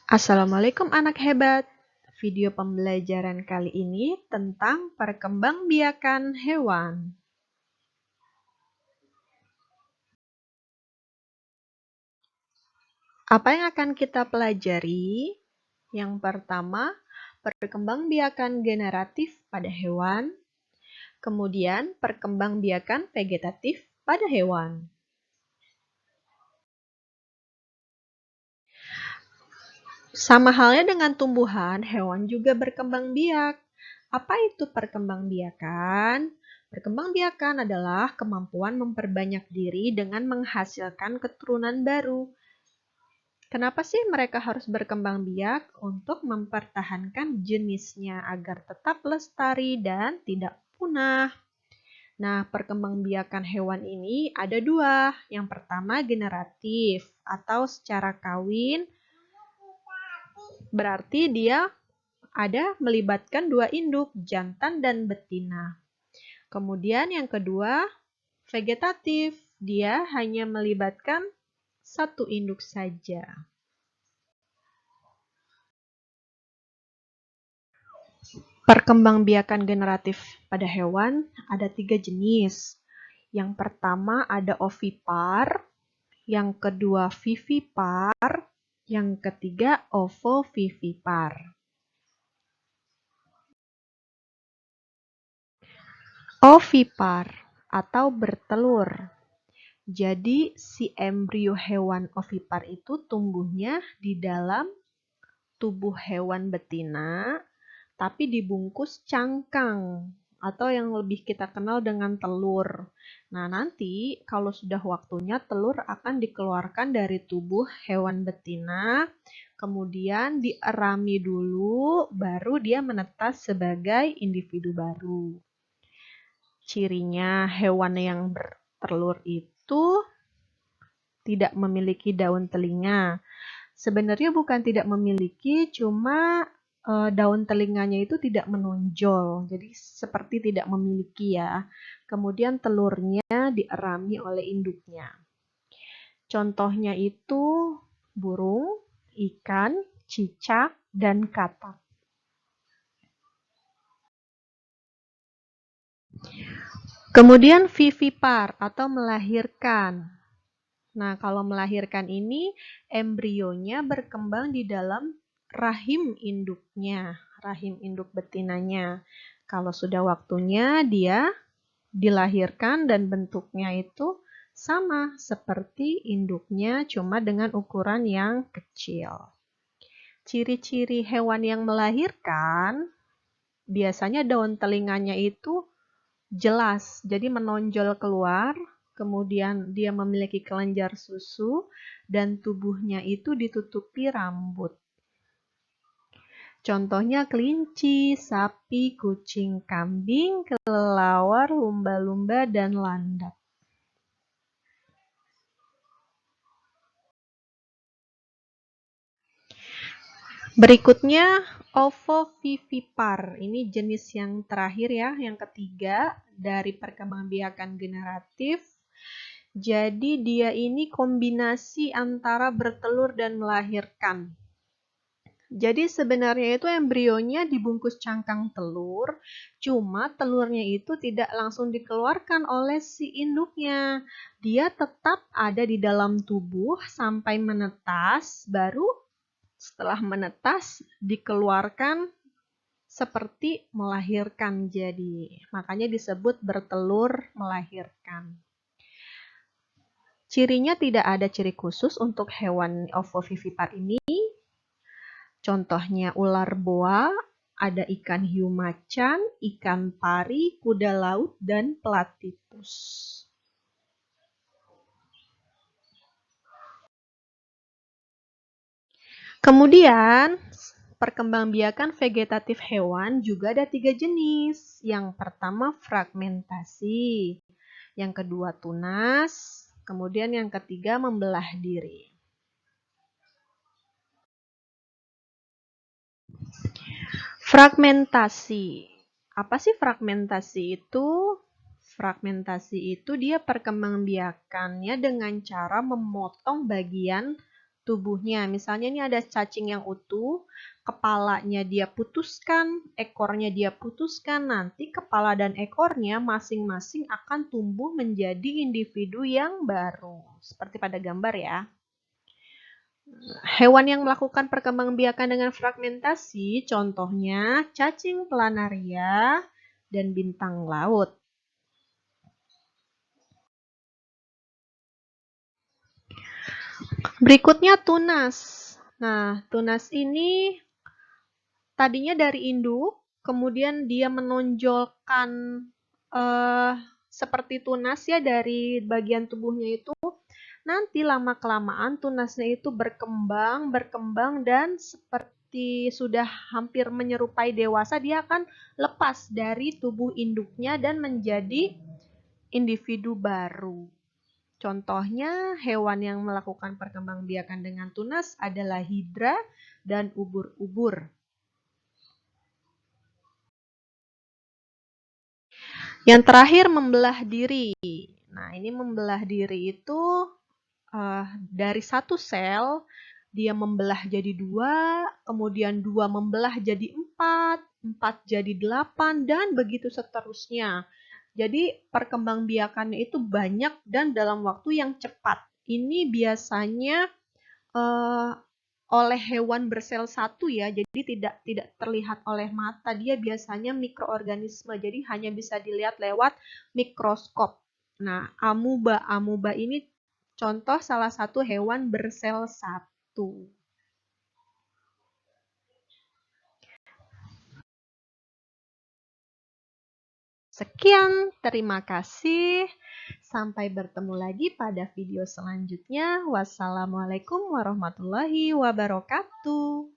Assalamualaikum anak hebat. Video pembelajaran kali ini tentang perkembangbiakan hewan. Apa yang akan kita pelajari? Yang pertama, perkembangbiakan generatif pada hewan. Kemudian, perkembangbiakan vegetatif pada hewan. Sama halnya dengan tumbuhan, hewan juga berkembang biak. Apa itu perkembangbiakan? Perkembangbiakan adalah kemampuan memperbanyak diri dengan menghasilkan keturunan baru. Kenapa sih mereka harus berkembang biak? Untuk mempertahankan jenisnya agar tetap lestari dan tidak punah. Nah, perkembangbiakan hewan ini ada dua. Yang pertama generatif atau secara kawin. Berarti dia ada melibatkan dua induk, jantan dan betina. Kemudian yang kedua, vegetatif. Dia hanya melibatkan satu induk saja. Perkembangbiakan generatif pada hewan ada 3 jenis. Yang pertama ada ovipar, yang kedua vivipar, yang ketiga ovovivipar. Ovipar atau bertelur. Jadi si embrio hewan ovipar itu tumbuhnya di dalam tubuh hewan betina, tapi dibungkus cangkang atau yang lebih kita kenal dengan telur. Nah, nanti kalau sudah waktunya telur akan dikeluarkan dari tubuh hewan betina, kemudian dierami dulu, baru dia menetas sebagai individu baru. Cirinya hewan yang bertelur itu tidak memiliki daun telinga. Sebenarnya bukan tidak memiliki, cuma daun telinganya itu tidak menonjol. Jadi seperti tidak memiliki ya. Kemudian telurnya dierami oleh induknya. Contohnya itu burung, ikan, cicak, dan katak. Kemudian vivipar atau melahirkan. Nah, kalau melahirkan ini, embrionya berkembang di dalam rahim induknya, rahim induk betinanya. Kalau sudah waktunya, dia dilahirkan dan bentuknya itu sama seperti induknya, cuma dengan ukuran yang kecil. Ciri-ciri hewan yang melahirkan, biasanya daun telinganya itu jelas, jadi menonjol keluar, kemudian dia memiliki kelenjar susu, dan tubuhnya itu ditutupi rambut. Contohnya kelinci, sapi, kucing, kambing, kelelawar, lumba-lumba, dan landak. Berikutnya ovovivipar. Ini jenis yang terakhir ya, yang ketiga dari perkembangbiakan generatif. Jadi dia ini kombinasi antara bertelur dan melahirkan. Jadi sebenarnya itu embrionya dibungkus cangkang telur, cuma telurnya itu tidak langsung dikeluarkan oleh si induknya. Dia tetap ada di dalam tubuh sampai menetas, baru setelah menetas dikeluarkan seperti melahirkan jadi. Makanya disebut bertelur melahirkan. Cirinya tidak ada ciri khusus untuk hewan ovovivipar ini. Contohnya ular boa, ada ikan hiu macan, ikan pari, kuda laut, dan platypus. Kemudian, perkembangbiakan vegetatif hewan juga ada 3 jenis. Yang pertama fragmentasi, yang kedua tunas, kemudian yang ketiga membelah diri. Fragmentasi. Apa sih fragmentasi itu? Fragmentasi itu dia perkembangbiakannya dengan cara memotong bagian tubuhnya. Misalnya ini ada cacing yang utuh, kepalanya dia putuskan, ekornya dia putuskan, nanti kepala dan ekornya masing-masing akan tumbuh menjadi individu yang baru. Seperti pada gambar ya. Hewan yang melakukan perkembangbiakan dengan fragmentasi, contohnya cacing planaria dan bintang laut. Berikutnya tunas. Nah, tunas ini tadinya dari induk, kemudian dia menonjolkan seperti tunas ya dari bagian tubuhnya itu. Nanti lama-kelamaan tunasnya itu berkembang dan seperti sudah hampir menyerupai dewasa, dia akan lepas dari tubuh induknya dan menjadi individu baru. Contohnya, hewan yang melakukan perkembangbiakan dengan tunas adalah hidra dan ubur-ubur. Yang terakhir, membelah diri. Nah, ini membelah diri itu dari satu sel, dia membelah jadi 2, kemudian 2 membelah jadi 4, 4 jadi 8, dan begitu seterusnya. Jadi perkembangbiakannya itu banyak dan dalam waktu yang cepat. Ini biasanya oleh hewan bersel satu ya, jadi tidak terlihat oleh mata. Dia biasanya mikroorganisme, jadi hanya bisa dilihat lewat mikroskop. Nah, amuba ini contoh salah satu hewan bersel satu. Sekian, terima kasih. Sampai bertemu lagi pada video selanjutnya. Wassalamualaikum warahmatullahi wabarakatuh.